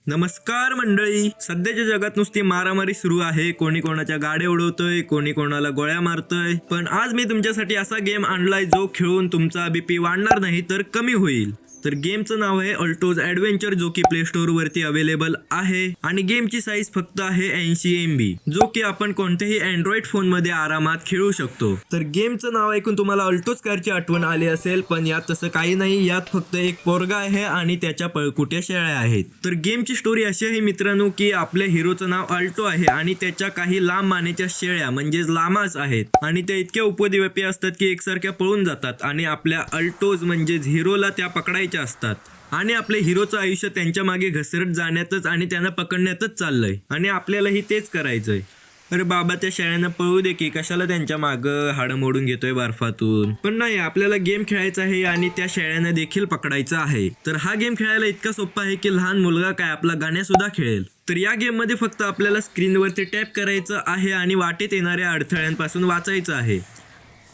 नमस्कार मंडळी. सध्याच्या जगात नुसती मारामारी सुरू आहे. कोणी कोणाच्या गाड्या उडवतोय, कोणी कोणाला गोळ्या मारतोय. पण आज मी तुमच्यासाठी असा गेम आणलाय जो खेळून तुमचा बीपी वाढणार नाही तर कमी होईल. तर गेमचं नाव आहे अल्टोज ॲडव्हेंचर, जो की प्ले स्टोअर वरती अवेलेबल आहे आणि गेमची साईज फक्त आहे 80 MB, जो की आपण कोणत्याही अँड्रॉइड फोन मध्ये आरामात खेळू शकतो. तर गेमचं नाव ऐकून तुम्हाला अल्टोज कारची आठवण आली असेल, पण यात तसं काही नाही. यात फक्त एक पोरगा आहे आणि त्याच्या पळकुट्या शेळ्या आहेत. तर गेमची स्टोरी अशी आहे मित्रांनो, की आपल्या हिरोचं नाव अल्टो आहे आणि त्याच्या काही लांब मानेच्या शेळ्या म्हणजेच लामाच आहेत आणि त्या इतक्या उपद्व्यापी असतात की एकसारख्या पळून जातात आणि आपल्या अल्टोज म्हणजेच हिरोला त्या पकडायच्या असतात आणि आपले हिरोचं आयुष्य त्यांच्या मागे घसरत जाण्यातच आणि त्यांना पकडण्यातच चाललंय आणि आपल्यालाही तेच करायचंय. अरे बाबा, त्या शेळ्यांना पळू दे की, कशाला त्यांच्या मागं हाडं मोडून घेतोय बर्फातून. पण नाही, आपल्याला गेम खेळायचा आहे आणि त्या शेळ्यांना देखील पकडायचं आहे. तर हा गेम खेळायला इतका सोपा आहे की लहान मुलगा काय आपला गाण्या सुद्धा खेळेल. तर या गेम मध्ये फक्त आपल्याला स्क्रीनवरती टॅप करायचं आहे आणि वाटेत येणाऱ्या अडथळ्यांपासून वाचायचं आहे.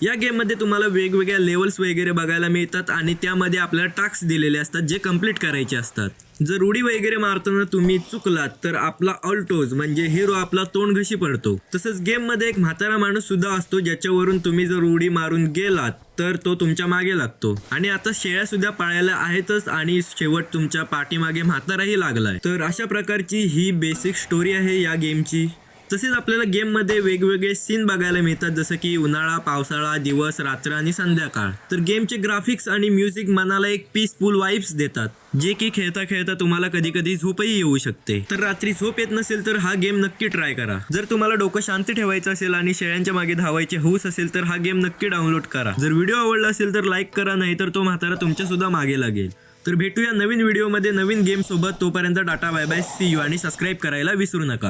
या गेममध्ये तुम्हाला वेगवेगळ्या लेवल्स वगैरे बघायला मिळतात आणि त्यामध्ये आपल्याला टास्क दिलेले असतात जे कंप्लीट करायचे असतात. जर उडी वगैरे मारताना तुम्ही चुकलात तर आपला अल्टोज म्हणजे हिरो आपला तोंड घशी पडतो. तसंच गेममध्ये एक म्हातारा माणूस सुद्धा असतो, ज्याच्यावरून तुम्ही जर उडी मारून गेलात तर तो तुमच्या मागे लागतो. आणि आता शेळ्या सुद्धा पाळायला आहेतच आणि शेवट तुमच्या पाठीमागे म्हाताराही लागलाय. तर अशा प्रकारची ही बेसिक स्टोरी आहे या गेमची. तसेच आपल्याला गेममध्ये वेगवेगळे सीन बघायला मिळतात, जसं की उन्हाळा, पावसाळा, दिवस, रात्र आणि संध्याकाळ. तर गेमचे ग्राफिक्स आणि म्युझिक मनाला एक पीसफुल वाइब्स देतात, जे की खेळता खेळता तुम्हाला कधी कधी झोपही येऊ शकते. तर रात्री झोप येत नसेल तर हा गेम नक्की ट्राय करा. जर तुम्हाला डोकं शांत ठेवायचं असेल आणि शेळ्यांच्या मागे धावायचे हौस असेल तर हा गेम नक्की डाउनलोड करा. जर व्हिडिओ आवडला असेल तर लाईक करा, नाही तर तो म्हातारा तुमच्या सुद्धा मागे लागेल. तर भेटूया नवीन व्हिडिओमध्ये नवीन गेम सोबत. तोपर्यंत tata, bye bye, see you आणि सबस्क्राईब करायला विसरू नका.